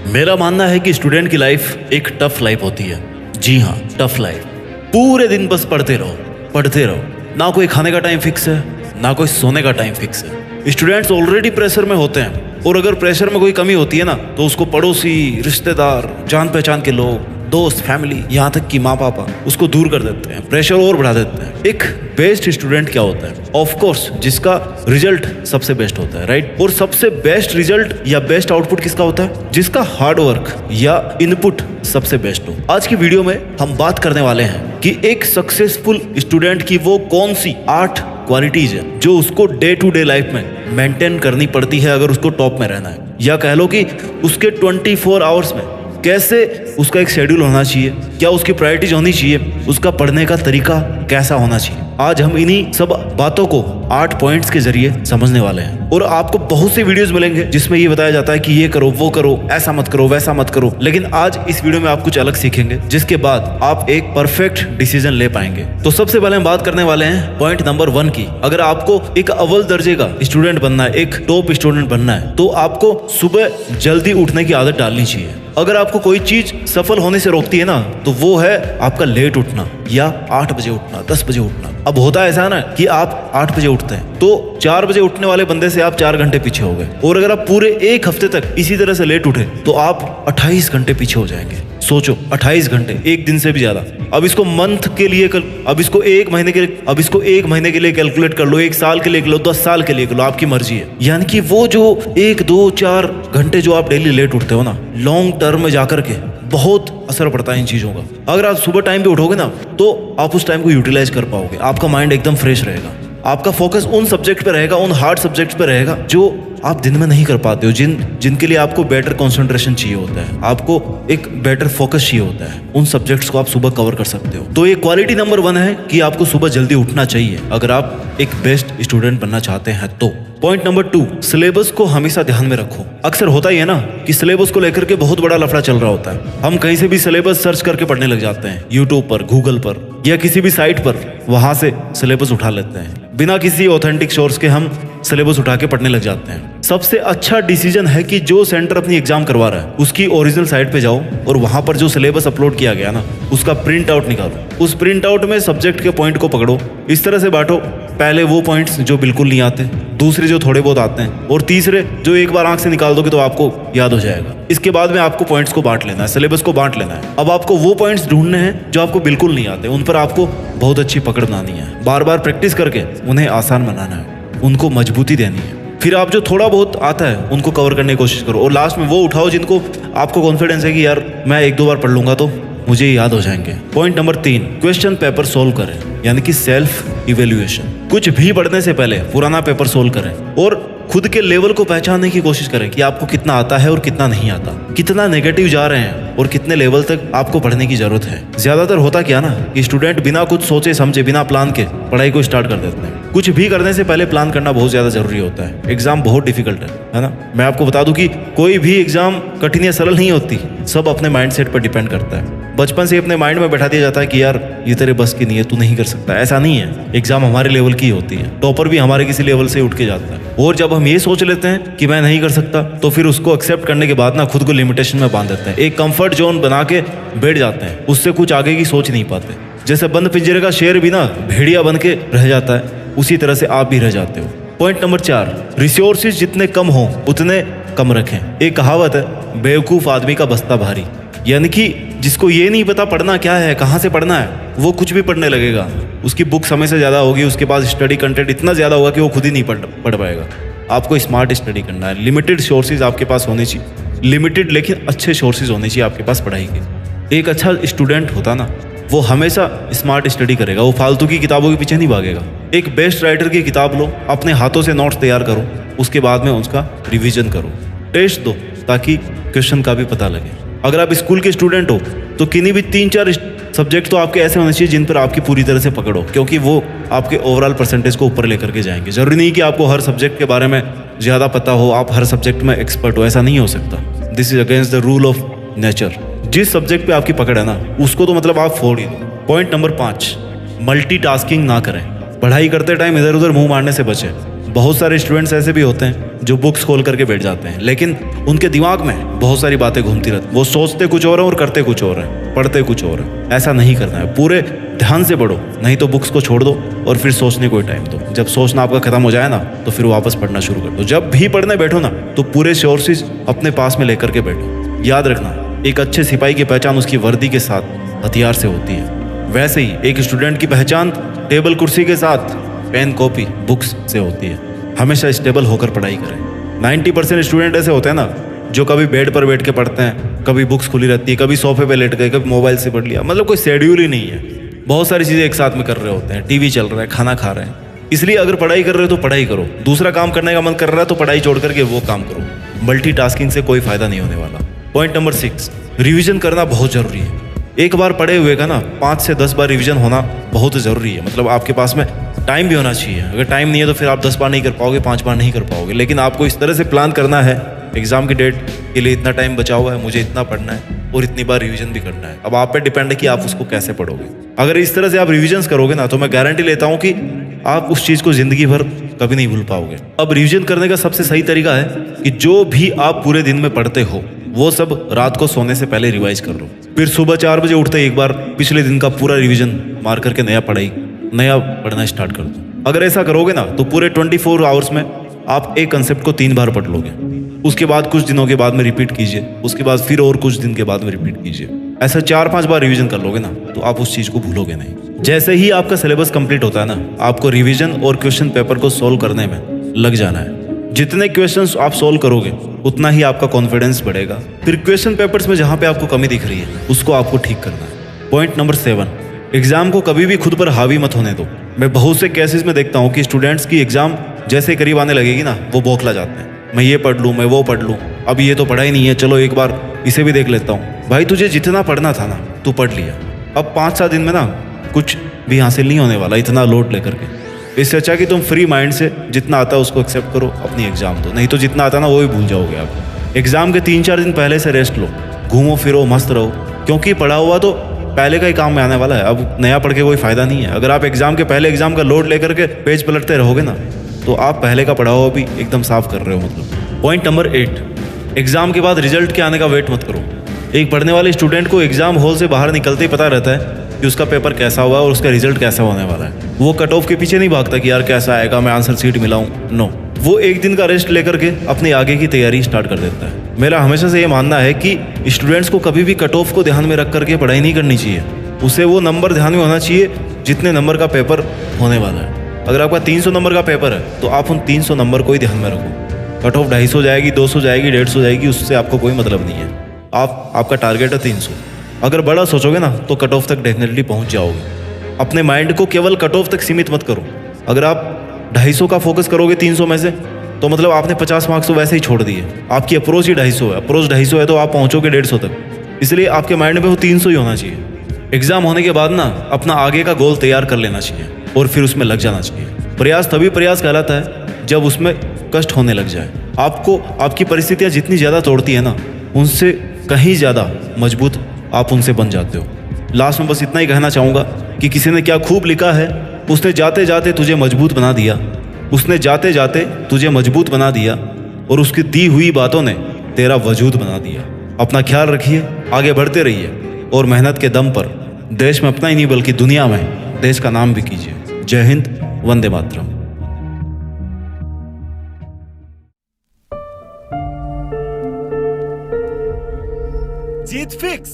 मेरा मानना है कि स्टूडेंट की लाइफ एक टफ लाइफ होती है। जी हाँ, टफ लाइफ। पूरे दिन बस पढ़ते रहो। ना कोई खाने का टाइम फिक्स है, ना कोई सोने का टाइम फिक्स है। स्टूडेंट्स ऑलरेडी प्रेशर में होते हैं, और अगर प्रेशर में कोई कमी होती है ना, तो उसको पड़ोसी, रिश्तेदार, जान पहचान के लोग, दोस्त, फैमिली, यहाँ तक कि माँ पापा उसको दूर कर देते हैं, प्रेशर और बढ़ा देते हैं। एक बेस्ट स्टूडेंट क्या होता है? ऑफ कोर्स जिसका रिजल्ट सबसे बेस्ट होता है, राइट? और सबसे बेस्ट रिजल्ट या बेस्ट आउटपुट किसका होता है? जिसका हार्ड वर्क या इनपुट सबसे बेस्ट हो। आज की वीडियो में हम बात करने वाले हैं कि एक सक्सेसफुल स्टूडेंट की वो कौन सी 8 क्वालिटीज है जो उसको डे टू डे लाइफ में मेंटेन करनी पड़ती है अगर उसको टॉप में रहना है, या कह लो कि उसके 24 आवर्स में कैसे उसका एक शेड्यूल होना चाहिए, क्या उसकी प्रायोरिटीज होनी चाहिए, उसका पढ़ने का तरीका कैसा होना चाहिए। आज हम इन्हीं सब बातों को 8 पॉइंट्स के जरिए समझने वाले हैं। और आपको बहुत से वीडियोस मिलेंगे जिसमें ये बताया जाता है कि ये करो, वो करो, ऐसा मत करो, वैसा मत करो। लेकिन आज इस वीडियो में आप कुछ अलग सीखेंगे, जिसके बाद आप एक परफेक्ट डिसीजन ले पाएंगे। तो सबसे पहले हम बात करने वाले हैं पॉइंट नंबर 1 की। अगर आपको एक अव्वल दर्जे का स्टूडेंट बनना है, एक टॉप स्टूडेंट बनना है, तो आपको सुबह जल्दी उठने की आदत डालनी चाहिए। अगर आपको कोई चीज सफल होने से रोकती है ना, तो वो है आपका लेट उठना या 8 बजे उठना, 10 बजे उठना। अब होता है ऐसा ना कि आप 8 बजे उठते हैं, तो 4 बजे उठने वाले बंदे से आप 4 घंटे पीछे हो गए। और अगर आप पूरे एक हफ्ते तक इसी तरह से लेट उठे तो आप 28 घंटे पीछे हो जाएंगे। सोचो, 28 घंटे, एक दिन से भी ज्यादा। अब इसको मंथ के लिए अब इसको एक महीने के लिए कैलकुलेट कर लो, 1 साल के लिए कर लो, 10 साल के लिए कर लो, आपकी मर्जी है। यानी कि वो जो 1, 2, 4 घंटे जो आप डेली लेट उठते हो ना, लॉन्ग टर्म में जाकर के बहुत असर पड़ता है इन चीजों का। अगर आप सुबह टाइम पे उठोगे ना, तो आप उस टाइम को यूटिलाइज कर पाओगे, आपका माइंड एकदम फ्रेश रहेगा, आपका फोकस उन सब्जेक्ट पे रहेगा, उन हार्ड सब्जेक्ट पे रहेगा जो आप दिन में नहीं कर पाते हो, जिनके लिए आपको बेटर कंसंट्रेशन चाहिए होता है, आपको एक बेटर फोकस चाहिए होता है। उन सब्जेक्ट्स को आप सुबह कवर कर सकते हो। तो ये क्वालिटी नंबर 1 है कि आपको सुबह जल्दी उठना चाहिए अगर आप एक बेस्ट स्टूडेंट बनना चाहते हैं तो। पॉइंट नंबर 2, सिलेबस को हमेशा ध्यान में रखो। अक्सर होता ही है ना कि सिलेबस को लेकर के बहुत बड़ा लफड़ा चल रहा होता है। हम कहीं से भी सिलेबस सर्च करके पढ़ने लग जाते हैं, यूट्यूब पर, गूगल पर या किसी भी साइट पर, वहां से सिलेबस उठा लेते हैं। बिना किसी ऑथेंटिक सोर्स के हम सिलेबस उठा के पढ़ने लग जाते हैं। सबसे अच्छा डिसीजन है कि जो सेंटर अपनी एग्जाम करवा रहा है उसकी ओरिजिनल साइट पे जाओ और वहां पर जो सिलेबस अपलोड किया गया ना, उसका प्रिंट आउट निकालो। उस प्रिंट आउट में सब्जेक्ट के पॉइंट को पकड़ो, इस तरह से बांटो, पहले वो पॉइंट्स जो बिल्कुल नहीं आते, दूसरे जो थोड़े बहुत आते हैं, और तीसरे जो एक बार आंख से निकाल दोगे तो आपको याद हो जाएगा। इसके बाद में आपको पॉइंट्स को बांट लेना है, सिलेबस को बांट लेना है। अब आपको वो पॉइंट्स ढूंढने हैं जो आपको बिल्कुल नहीं आते, उन पर आपको बहुत अच्छी पकड़ बनानी है, बार बार प्रैक्टिस करके उन्हें आसान बनाना है, उनको मजबूती देनी है। फिर आप जो थोड़ा बहुत आता है उनको कवर करने की कोशिश करो, और लास्ट में वो उठाओ जिनको आपको कॉन्फिडेंस है कि यार मैं 1-2 बार पढ़ लूंगा तो मुझे याद हो जाएंगे। Point number 3, question paper solve करें, यानी कि सेल्फ इवेल्युएशन। कुछ भी पढ़ने से पहले पुराना पेपर सोल्व करें और खुद के लेवल को पहचानने की कोशिश करें कि आपको कितना आता है और कितना नहीं आता, कितना नेगेटिव जा रहे हैं और कितने लेवल तक आपको पढ़ने की जरूरत है। ज्यादातर होता क्या ना कि स्टूडेंट बिना कुछ सोचे समझे, बिना प्लान के पढ़ाई को स्टार्ट कर देते हैं। कुछ भी करने से पहले प्लान करना बहुत ज्यादा जरूरी होता है। एग्जाम बहुत डिफिकल्ट है ना। मैं आपको बता दूं कि कोई भी एग्जाम कठिन या सरल नहीं होती, सब अपने माइंडसेट पर डिपेंड करता है। बचपन से अपने माइंड में बैठा दिया जाता है कि यार ये तेरे बस की नहीं है, तू नहीं कर सकता। ऐसा नहीं है, एग्जाम हमारे लेवल की होती है, टॉपर भी हमारे किसी लेवल से उठ के जाता है। और जब हम ये सोच लेते हैं कि मैं नहीं कर सकता, तो फिर उसको एक्सेप्ट करने के बाद ना खुद को लिमिटेशन में बांध देते हैं, एक कंफर्ट जोन बना के बैठ जाते हैं, उससे कुछ आगे की सोच नहीं पाते। जैसे बंद पिंजरे का शेर भी ना भेड़िया बन के रह जाता है, उसी तरह से आप भी रह जाते हो। पॉइंट नंबर 4, रिसोर्सेज जितने कम हो उतने कम रखें। एक कहावत है, बेवकूफ आदमी का बस्ता भारी। यानी कि जिसको ये नहीं पता पढ़ना क्या है, कहाँ से पढ़ना है, वो कुछ भी पढ़ने लगेगा। उसकी बुक समय से ज़्यादा होगी, उसके पास स्टडी कंटेंट इतना ज़्यादा होगा कि वो खुद ही नहीं पढ़ पाएगा। आपको स्मार्ट स्टडी करना है, लिमिटेड सोर्सेज आपके पास होने चाहिए, लिमिटेड लेकिन अच्छे सोर्सेज होने चाहिए आपके पास पढ़ाई के। एक अच्छा स्टूडेंट होता ना, वो हमेशा स्मार्ट स्टडी करेगा, वो फालतू की किताबों के पीछे नहीं भागेगा। एक बेस्ट राइटर की किताब लो, अपने हाथों से नोट्स तैयार करो, उसके बाद में उसका रिवीजन करो, टेस्ट दो, ताकि क्वेश्चन का भी पता लगे। अगर आप स्कूल के स्टूडेंट हो तो किन्हीं भी 3-4 सब्जेक्ट तो आपके ऐसे होने चाहिए जिन पर आपकी पूरी तरह से पकड़ो, क्योंकि वो आपके ओवरऑल परसेंटेज को ऊपर लेकर के जाएंगे। जरूरी नहीं कि आपको हर सब्जेक्ट के बारे में ज़्यादा पता हो, आप हर सब्जेक्ट में एक्सपर्ट हो, ऐसा नहीं हो सकता। This is against the rule of nature. जिस सब्जेक्ट पे आपकी पकड़ है ना, उसको तो मतलब आप फोड़ ही दो। पॉइंट नंबर 5, मल्टीटास्किंग ना करें। पढ़ाई करते टाइम इधर उधर मुंह मारने से बचें। बहुत सारे स्टूडेंट्स ऐसे भी होते हैं जो बुक्स खोल करके बैठ जाते हैं, लेकिन उनके दिमाग में बहुत सारी बातें घूमती रहती। वो सोचते कुछ और है और करते कुछ और है, पढ़ते कुछ और है। ऐसा नहीं करना है, पूरे ध्यान से पढ़ो, नहीं तो बुक्स को छोड़ दो और फिर सोचने को टाइम दो। जब सोचना आपका खत्म हो जाए ना, तो फिर वापस पढ़ना शुरू कर दो। जब भी पढ़ने बैठो ना, तो पूरे सोर्सेज अपने पास में लेकर के बैठो। याद रखना, एक अच्छे सिपाही की पहचान उसकी वर्दी के साथ हथियार से होती है। वैसे ही एक स्टूडेंट की पहचान टेबल कुर्सी के साथ पेन कॉपी बुक्स से होती है। हमेशा स्टेबल होकर पढ़ाई करें। 90% स्टूडेंट ऐसे होते हैं ना, जो कभी बेड पर बैठ के पढ़ते हैं, कभी बुक्स खुली रहती है, कभी सोफे पे लेट गए, कभी मोबाइल से पढ़ लिया। मतलब कोई शेड्यूल ही नहीं है, बहुत सारी चीज़ें एक साथ में कर रहे होते हैं। टीवी चल रहा है, खाना खा रहे हैं। इसलिए अगर पढ़ाई कर रहे हो तो पढ़ाई करो, दूसरा काम करने का मन कर रहा है तो पढ़ाई छोड़ करके वो काम करो। मल्टीटास्किंग से कोई फायदा नहीं होने वाला। पॉइंट नंबर 6, रिविजन करना बहुत जरूरी है। एक बार पढ़े हुए का ना 5 से 10 बार रिवीजन होना बहुत ज़रूरी है। मतलब आपके पास में टाइम भी होना चाहिए। अगर टाइम नहीं है तो फिर आप 10 बार नहीं कर पाओगे, 5 बार नहीं कर पाओगे। लेकिन आपको इस तरह से प्लान करना है, एग्जाम की डेट के लिए इतना टाइम बचा हुआ है, मुझे इतना पढ़ना है और इतनी बार रिवीजन भी करना है। अब आप पे डिपेंड है कि आप उसको कैसे पढ़ोगे। अगर इस तरह से आप रिविजन्स करोगे ना, तो मैं गारंटी लेता हूँ कि आप उस चीज़ को ज़िंदगी भर कभी नहीं भूल पाओगे। अब रिविजन करने का सबसे सही तरीका है कि जो भी आप पूरे दिन में पढ़ते हो, वो सब रात को सोने से पहले रिवाइज कर लो। फिर सुबह 4 बजे उठते एक बार पिछले दिन का पूरा रिवीजन मार करके नया पढ़ना स्टार्ट कर दो। अगर ऐसा करोगे ना, तो पूरे 24 आवर्स में आप एक कंसेप्ट को 3 बार पढ़ लोगे। उसके बाद कुछ दिनों के बाद में रिपीट कीजिए, उसके बाद फिर और कुछ दिन के बाद में रिपीट कीजिए। ऐसा 4-5 बार रिवीजन कर लोगे ना, तो आप उस चीज़ को भूलोगे नहीं। जैसे ही आपका सिलेबस कंप्लीट होता है ना, आपको रिवीजन और क्वेश्चन पेपर को सोल्व करने में लग जाना है। जितने क्वेश्चंस आप सोल्व करोगे, उतना ही आपका कॉन्फिडेंस बढ़ेगा। फिर क्वेश्चन पेपर्स में जहाँ पे आपको कमी दिख रही है, उसको आपको ठीक करना है। पॉइंट नंबर 7, एग्जाम को कभी भी खुद पर हावी मत होने दो। मैं बहुत से केसेस में देखता हूँ कि स्टूडेंट्स की एग्जाम जैसे करीब आने लगेगी ना, वो बौखला जाते हैं। मैं ये पढ़ लूँ, मैं वो पढ़ लूँ, अब ये तो पढ़ा ही नहीं है, चलो एक बार इसे भी देख लेता हूँ। भाई तुझे जितना पढ़ना था ना, तू पढ़ लिया। अब 5-7 दिन में ना कुछ भी हासिल नहीं होने वाला इतना लोड लेकर के। इससे अच्छा कि तुम फ्री माइंड से जितना आता है उसको एक्सेप्ट करो, अपनी एग्जाम दो। नहीं तो जितना आता है ना, वो भी भूल जाओगे आप। एग्जाम के 3-4 दिन पहले से रेस्ट लो, घूमो फिरो, मस्त रहो, क्योंकि पढ़ा हुआ तो पहले का ही काम में आने वाला है। अब नया पढ़ के कोई फायदा नहीं है। अगर आप एग्जाम के पहले एग्जाम का लोड लेकर के पेज पलटते रहोगे ना, तो आप पहले का पढ़ा हुआ भी एकदम साफ कर रहे हो। मतलब पॉइंट नंबर 8, एग्जाम के बाद रिजल्ट के आने का वेट मत करो। एक पढ़ने वाले स्टूडेंट को एग्जाम हॉल से बाहर निकलते ही पता रहता है कि उसका पेपर कैसा हुआ और उसका रिजल्ट कैसा होने वाला है। वो कट ऑफ के पीछे नहीं भागता कि यार कैसा आएगा, मैं आंसर शीट मिलाऊं। नो, वो एक दिन का रेस्ट लेकर के अपनी आगे की तैयारी स्टार्ट कर देता है। मेरा हमेशा से ये मानना है कि स्टूडेंट्स को कभी भी कट ऑफ को ध्यान में रख करके पढ़ाई नहीं करनी चाहिए। उसे वो नंबर ध्यान में होना चाहिए जितने नंबर का पेपर होने वाला है। अगर आपका 300 नंबर का पेपर है, तो आप उन 300 नंबर को ही ध्यान में रखो। कट ऑफ 250 जाएगी, 200 जाएगी, 150 जाएगी, उससे आपको कोई मतलब नहीं है। आपका टारगेट है 300। अगर बड़ा सोचोगे ना, तो कट ऑफ तक डेफिनेटली पहुंच जाओगे। अपने माइंड को केवल कट ऑफ तक सीमित मत करो। अगर आप 250 का फोकस करोगे 300 में से, तो मतलब आपने 50 मार्क्स तो वैसे ही छोड़ दिए। आपकी अप्रोच ही 250 है, अप्रोच 250 है तो आप पहुंचोगे 150 तक। इसलिए आपके माइंड में वो 300 ही होना चाहिए। एग्जाम होने के बाद ना अपना आगे का गोल तैयार कर लेना चाहिए और फिर उसमें लग जाना चाहिए। प्रयास तभी प्रयास कहलाता है जब उसमें कष्ट होने लग जाए। आपको आपकी परिस्थितियाँ जितनी ज़्यादा तोड़ती है ना, उनसे कहीं ज़्यादा मजबूत आप उनसे बन जाते हो। लास्ट में बस इतना ही कहना चाहूँगा कि किसी ने क्या खूब लिखा है, उसने जाते जाते तुझे मजबूत बना दिया, उसने जाते जाते तुझे मजबूत बना दिया, और उसकी दी हुई बातों ने तेरा वजूद बना दिया। अपना ख्याल रखिए, आगे बढ़ते रहिए और मेहनत के दम पर देश में अपना ही नहीं बल्कि दुनिया में देश का नाम भी कीजिए। जय हिंद, वंदे मातरम। जीत फिक्स।